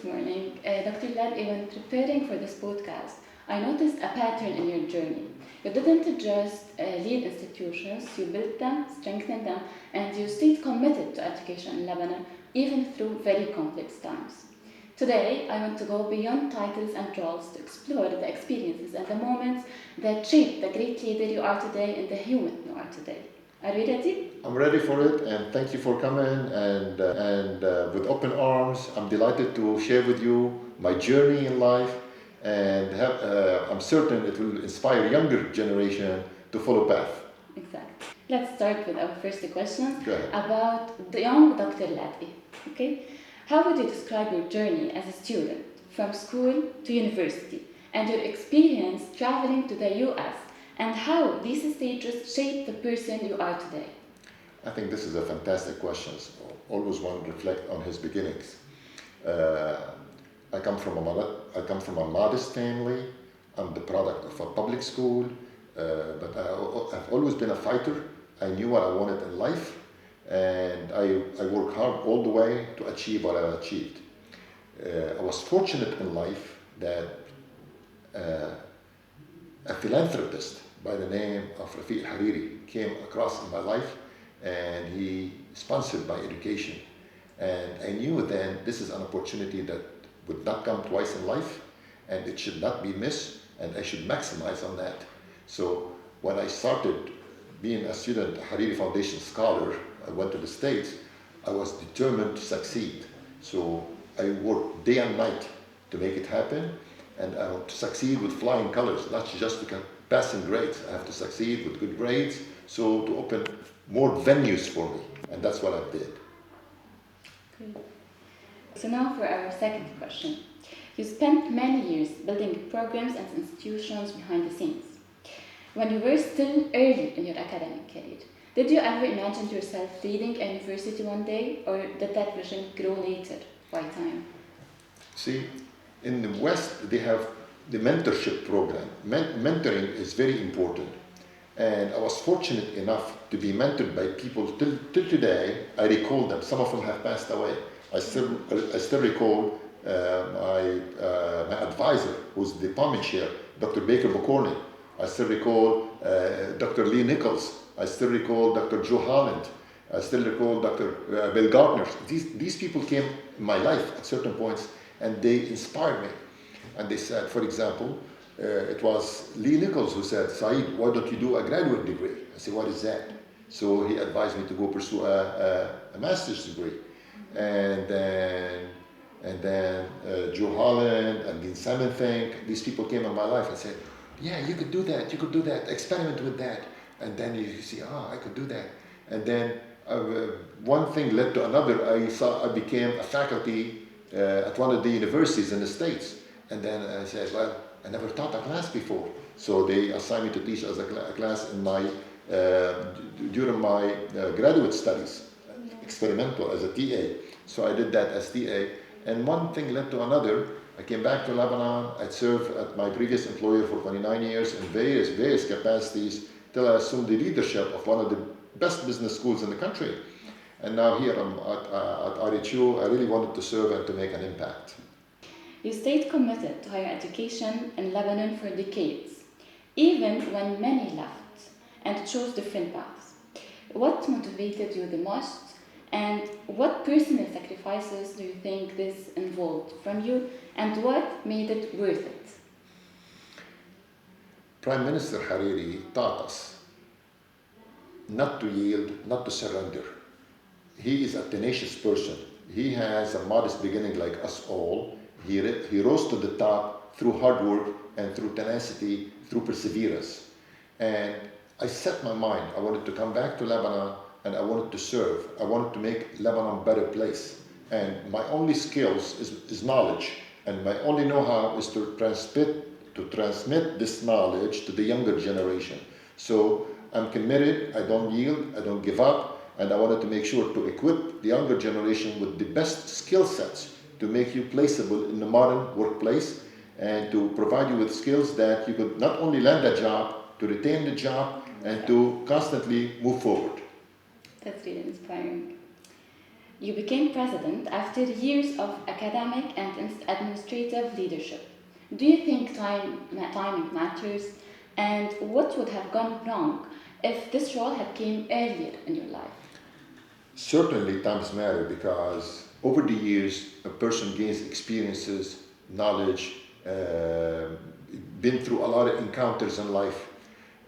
Good morning. Dr. Ladki, when preparing for this podcast, I noticed a pattern in your journey. You didn't just lead institutions, you built them, strengthened them, and you stayed committed to education in Lebanon, even through very complex times. Today, I want to go beyond titles and roles to explore the experiences and the moments that shaped the great leader you are today and the human you are today. Are you ready? I'm ready for it, and thank you for coming. And with open arms, I'm delighted to share with you my journey in life, and I'm certain it will inspire younger generation to follow path. Exactly. Let's start with our first question Go ahead. about the young Dr. Ladki. Okay, how would you describe your journey as a student from school to university and your experience traveling to the US and how these stages shaped the person you are today? I think this is a fantastic question. Always one reflect on his beginnings. Uh, I come from a modest family. I'm the product of a public school, but I've always been a fighter. I knew what I wanted in life, and I worked hard all the way to achieve what I achieved. I was fortunate in life that a philanthropist by the name of Rafik Hariri came across in my life, and he sponsored my education. And I knew then this is an opportunity that would not come twice in life, and it should not be missed, and I should maximize on that. So when I started being a student, Hariri Foundation scholar, I went to the States, I was determined to succeed. So I worked day and night to make it happen, and to succeed with flying colors, not just because passing grades. I have to succeed with good grades, so to open more venues for me, and that's what I did. Great. So now for our second question. You spent many years building programs and institutions behind the scenes. When you were still early in your academic career, did you ever imagine yourself leading a university one day, or did that vision grow later by time? See, in the West, they have the mentorship program. Mentoring is very important. And I was fortunate enough to be mentored by people till today. I recall them. Some of them have passed away. I still recall my advisor, who's the department chair, Dr. Baker McCorney. I still recall Dr. Lee Nichols. I still recall Dr. Joe Holland. I still recall Dr. Bill Gardner. These people came in my life at certain points, and they inspired me. And they said, for example, it was Lee Nichols who said, Saeed, why don't you do a graduate degree? I said, what is that? So he advised me to go pursue a master's degree. And then Joe Holland and Dean Samenthink, these people came in my life and said, yeah, you could do that, experiment with that. And then you see, I could do that. And then one thing led to another. I became a faculty at one of the universities in the States. And then I said, well, I never taught a class before. So they assigned me to teach as a class in during my graduate studies, experimental as a TA. So I did that as TA. And one thing led to another. I came back to Lebanon. I'd served at my previous employer for 29 years in various capacities till I assumed the leadership of one of the best business schools in the country. And now here I'm at RHU. I really wanted to serve and to make an impact. You stayed committed to higher education in Lebanon for decades, even when many left and chose different paths. What motivated you the most, and what personal sacrifices do you think this involved from you, and what made it worth it? Prime Minister Hariri taught us not to yield, not to surrender. He is a tenacious person. He has a modest beginning like us all. He rose to the top through hard work and through tenacity, through perseverance. And I set my mind. I wanted to come back to Lebanon, and I wanted to serve. I wanted to make Lebanon a better place. And my only skills is knowledge. And my only know-how is to transmit this knowledge to the younger generation. So I'm committed, I don't yield, I don't give up, and I wanted to make sure to equip the younger generation with the best skill sets to make you placeable in the modern workplace, and to provide you with skills that you could not only land a job, to retain the job, and to constantly move forward. That's really inspiring. You became president after years of academic and administrative leadership. Do you think timing matters? And what would have gone wrong if this role had came earlier in your life? Certainly, times matter because over the years, a person gains experiences, knowledge, been through a lot of encounters in life,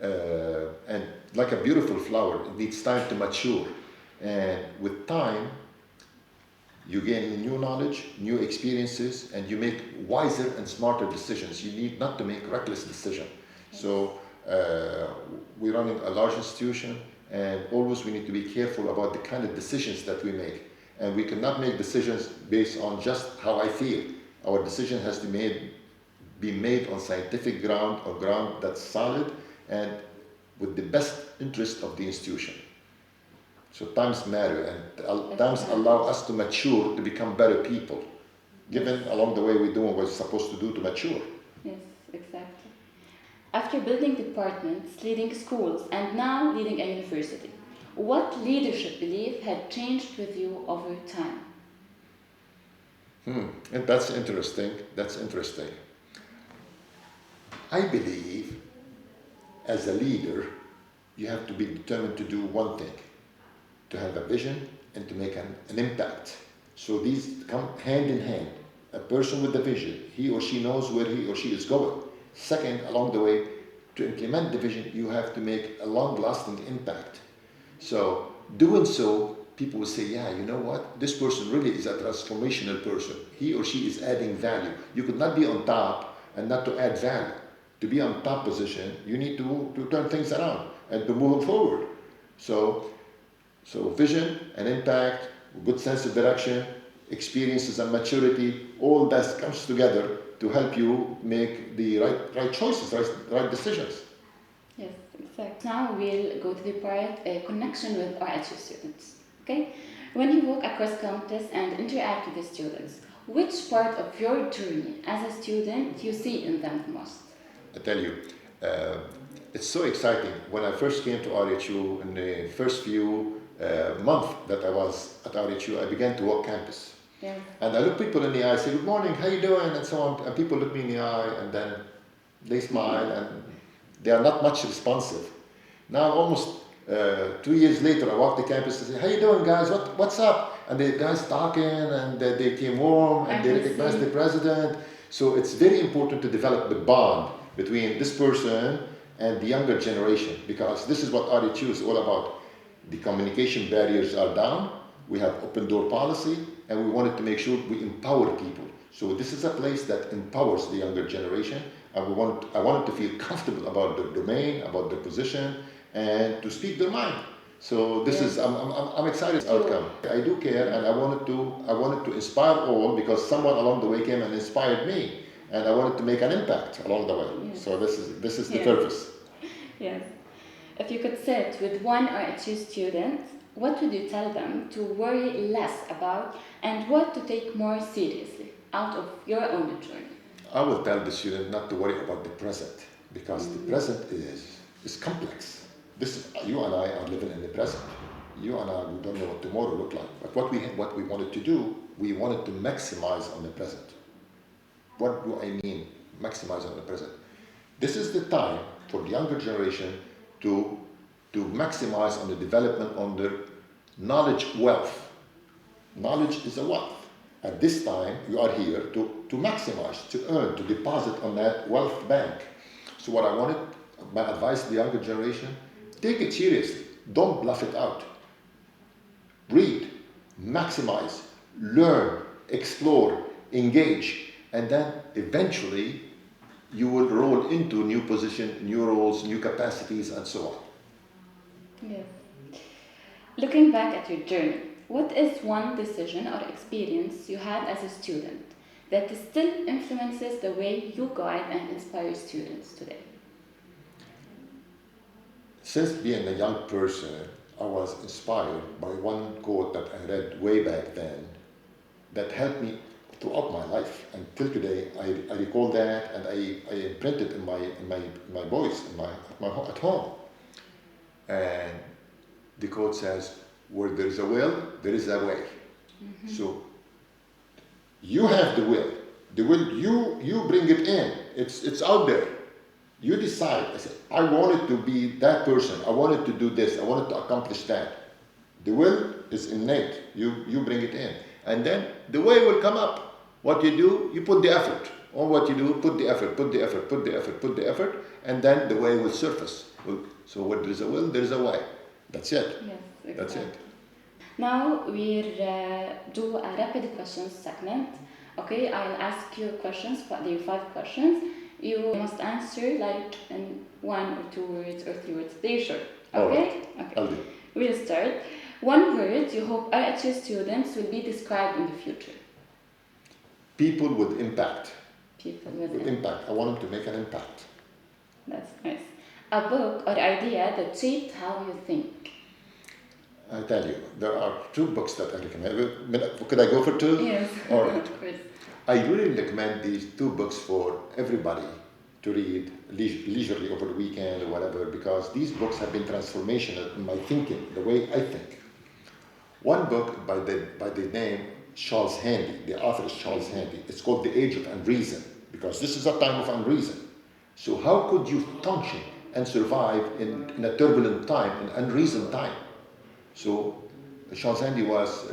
and like a beautiful flower, it needs time to mature. And with time, you gain new knowledge, new experiences, and you make wiser and smarter decisions. You need not to make reckless decisions. So we're running a large institution, and always we need to be careful about the kind of decisions that we make. And we cannot make decisions based on just how I feel. Our decision has to be made on scientific ground, or ground that's solid, and with the best interest of the institution. So times matter, and times allow us to mature, to become better people, given along the way we're doing what we're supposed to do to mature. Yes, exactly. After building departments, leading schools, and now leading a university, what leadership belief had changed with you over time? And that's interesting. That's interesting. I believe as a leader, you have to be determined to do one thing, to have a vision and to make an impact. So these come hand in hand. A person with a vision, he or she knows where he or she is going. Second, along the way, to implement the vision, you have to make a long-lasting impact. So doing so, people will say, yeah, you know what? This person really is a transformational person. He or she is adding value. You could not be on top and not to add value. To be on top position, you need to turn things around and to move forward. So vision and impact, good sense of direction, experiences and maturity, all that comes together to help you make the right choices, right decisions. Yes, exactly. Now we'll go to the part connection with RHU students. Okay, when you walk across campus and interact with the students, which part of your journey as a student you see in them the most? I tell you, it's so exciting. When I first came to RHU, in the first few months that I was at RHU, I began to walk campus. Yeah. And I look people in the eye, say, good morning, how you doing? And so on. And people look me in the eye, and then they smile, and they are not much responsive. Now, almost 2 years later, I walk the campus and say, how you doing, guys? What's up? And the guys talking, and they came warm, and they recognize the president. So it's very important to develop the bond between this person and the younger generation, because this is what RHU is all about. The communication barriers are down, we have open door policy, and we wanted to make sure we empower people. So this is a place that empowers the younger generation, and I wanted to feel comfortable about their domain, about their position, and to speak their mind. So this is, I'm excited outcome. I do care, and I wanted to inspire all, because someone along the way came and inspired me, and I wanted to make an impact along the way. Yes. So this is the purpose. Yes. If you could sit with one RHU student, what would you tell them to worry less about and what to take more seriously out of your own journey? I will tell the student not to worry about the present, because the present is complex. You and I are living in the present. You and I, we don't know what tomorrow look like. But what we wanted to do, we wanted to maximize on the present. What do I mean, maximize on the present? This is the time for the younger generation to maximize on the development on their knowledge wealth. Knowledge is a wealth. At this time, you are here to maximize, to earn, to deposit on that wealth bank. So what I wanted, my advice to the younger generation, take it seriously. Don't bluff it out. Read, maximize, learn, explore, engage, and then eventually you will roll into new position, new roles, new capacities, and so on. Yes. Looking back at your journey, what is one decision or experience you had as a student that still influences the way you guide and inspire students today? Since being a young person, I was inspired by one quote that I read way back then that helped me throughout my life. Until today, I recall that, and I imprint it in my voice, at home. And the quote says, where there is a will, there is a way. So you have the will. The will, you bring it in. It's out there. You decide. I said, I wanted to be that person. I wanted to do this. I wanted to accomplish that. The will is innate. You bring it in. And then the way will come up. What you do, you put the effort. Or what you do, put the effort, put the effort, put the effort, put the effort, and then the way will surface. So where there is a will, there is a way. That's it. Yes, exactly. That's it. Now we'll do a rapid questions segment. Okay, I'll ask you questions. There are 5 questions. You must answer like in 1 or 2 words or 3 words. Are you sure? Okay. All right. Okay. I'll do. We'll start. 1 word you hope RHS students will be described in the future. People with impact. People with Impact. I want them to make an impact. That's nice. A book or idea that shaped how you think. I tell you, there are 2 books that I recommend. Could I go for 2? Yes. All right. Of course. I really recommend these 2 books for everybody to read leisurely over the weekend or whatever, because these books have been transformational in my thinking, the way I think. One book by the name Charles Handy, the author is Charles Handy. It's called The Age of Unreason, because this is a time of unreason. So how could you function and survive in a turbulent time, an unreasoned time? So Charles Handy was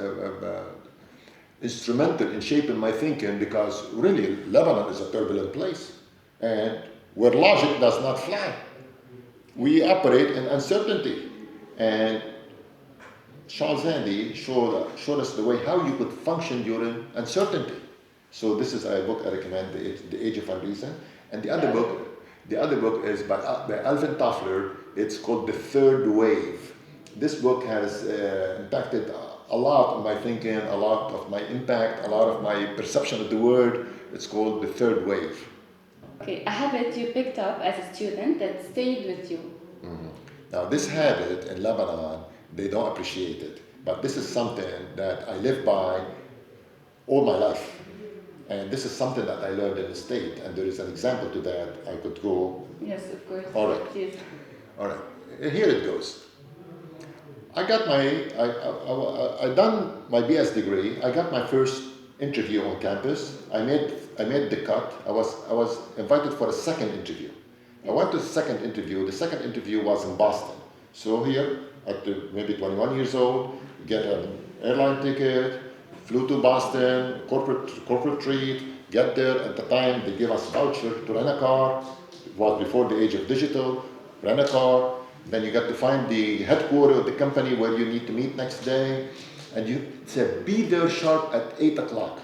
instrumental in shaping my thinking, because really Lebanon is a turbulent place, and where logic does not fly. We operate in uncertainty, and Charles Handy showed us the way how you could function during uncertainty. So this is a book I recommend, The Age of Unreason. And the other book is by Alvin Toffler. It's called The Third Wave. This book has impacted a lot of my thinking, a lot of my impact, a lot of my perception of the world. It's called The Third Wave. Okay, a habit you picked up as a student that stayed with you. Mm-hmm. Now this habit in Lebanon, they don't appreciate it. But this is something that I live by all my life. And this is something that I learned in the State. And there is an example to that. I could go. Yes, of course. All right. Please. All right. Here it goes. I done my BS degree. I got my first interview on campus. I made the cut. I was invited for a second interview. I went to the second interview. The second interview was in Boston. So here, at maybe 21 years old, get an airline ticket, flew to Boston, corporate treat, get there. At the time, they give us voucher to rent a car. It was before the age of digital. Rent a car. Then you got to find the headquarters of the company where you need to meet next day. And you said, be there sharp at 8 o'clock.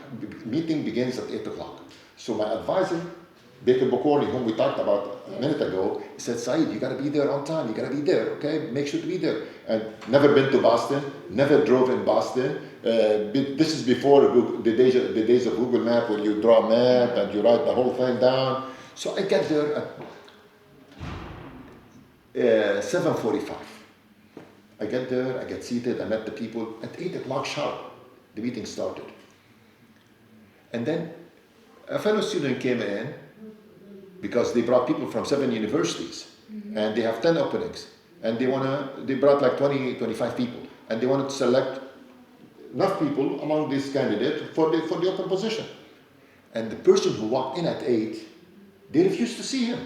Meeting begins at 8 o'clock. So my advisor, Baker Bokorni, whom we talked about a minute ago, he said, Saeed, you got to be there on time. You got to be there, okay? Make sure to be there. And never been to Boston, never drove in Boston. This is before the days of Google Maps, where you draw a map and you write the whole thing down. So I get there at 7:45. I get there, I get seated, I met the people. At 8 o'clock sharp, the meeting started. And then a fellow student came in, because they brought people from 7 universities, and they have 10 openings, and they brought like 20, 25 people, and they wanted to select enough people among these candidates for the open position. And the person who walked in at 8, they refused to see him.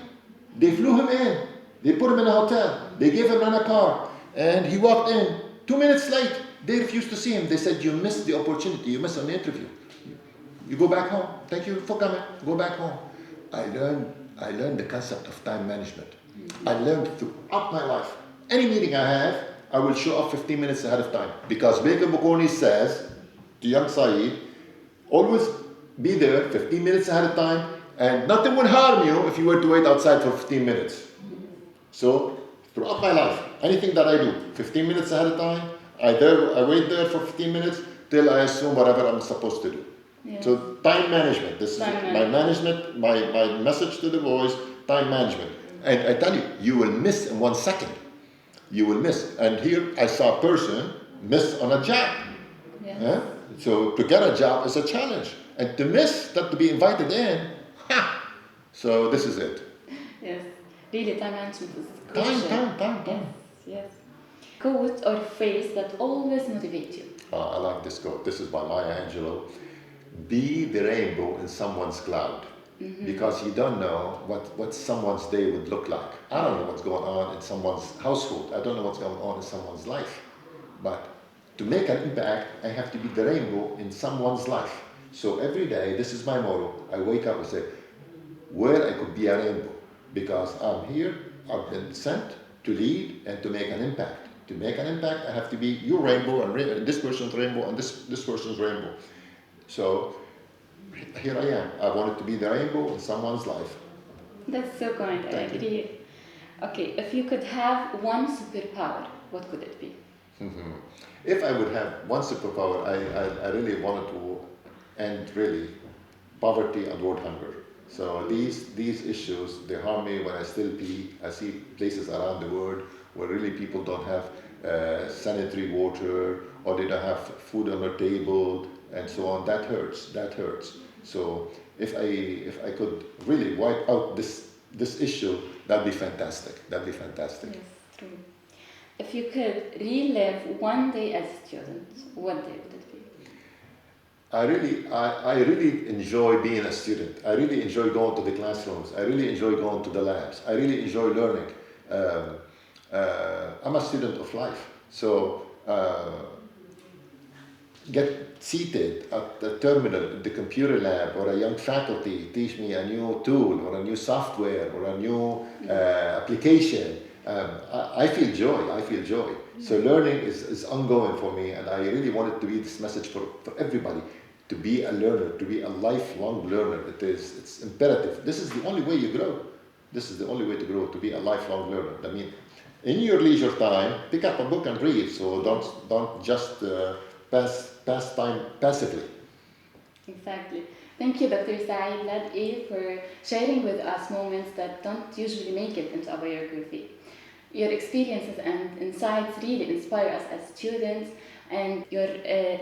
They flew him in, they put him in a hotel, they gave him a car, and he walked in 2 minutes late. They refused to see him. They said, you missed the opportunity, you missed an interview. You go back home. Thank you for coming. Go back home. I learned the concept of time management. I learned throughout my life. Any meeting I have, I will show up 15 minutes ahead of time. Because Baker Bokorni says to young Saeed, always be there 15 minutes ahead of time, and nothing would harm you if you were to wait outside for 15 minutes. So throughout my life, anything that I do, 15 minutes ahead of time, I wait there for 15 minutes till I assume whatever I'm supposed to do. Yes. So time management, this is my management, my message to the boys, time management. And I tell you, you will miss in 1 second. You will miss. And here I saw a person miss on a job. Yes. Yeah? So to get a job is a challenge. And to miss, that to be invited in, ha! So this is it. Yes, really time management is crucial. Time. Yes. quote or phrase that always motivate you? I like this quote. This is by Maya Angelou. Be the rainbow in someone's cloud. Because you don't know what someone's day would look like. I don't know what's going on in someone's household. I don't know what's going on in someone's life. But to make an impact, I have to be the rainbow in someone's life. So every day, this is my motto. I wake up and say, where I could be a rainbow. Because I'm here, I've been sent to lead and to make an impact. To make an impact, I have to be your rainbow and this person's rainbow and this person's rainbow. So here I am. I wanted to be the rainbow in someone's life. That's so kind. I agree. Okay, if you could have one superpower, what could it be? If I would have one superpower, I really wanted to end really poverty and world hunger. So these issues, they harm me when I still pee. I see places around the world where really people don't have sanitary water, or they don't have food on their table, and so on. That hurts. That hurts. So if I could really wipe out this issue, that'd be fantastic. That'd be fantastic. Yes, true. If you could relive one day as a student, what day would it be? I really enjoy being a student. I really enjoy going to the classrooms. I really enjoy going to the labs. I really enjoy learning. I'm a student of life. So get seated at the terminal in the computer lab, or a young faculty teach me a new tool or a new software or a new application. I feel joy. I feel joy. So learning is ongoing for me, and I really wanted to be this message for everybody, to be a learner, to be a lifelong learner. It's imperative. This is the only way you grow. This is the only way to grow, to be a lifelong learner. I mean, in your leisure time, pick up a book and read. So don't just pass time passively. Exactly. Thank you, Dr. Saeed Ladki, for sharing with us moments that don't usually make it into a biography. Your experiences and insights really inspire us as students, and your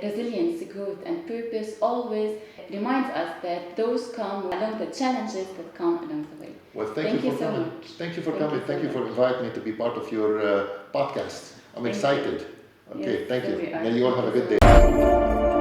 resilience, growth, and purpose always reminds us that those come along the challenges that come along the way. Well, thank you for coming. Thank you for coming. Thank you for inviting me to be part of your podcast. I'm excited. Okay, thank you. May you all have a good day.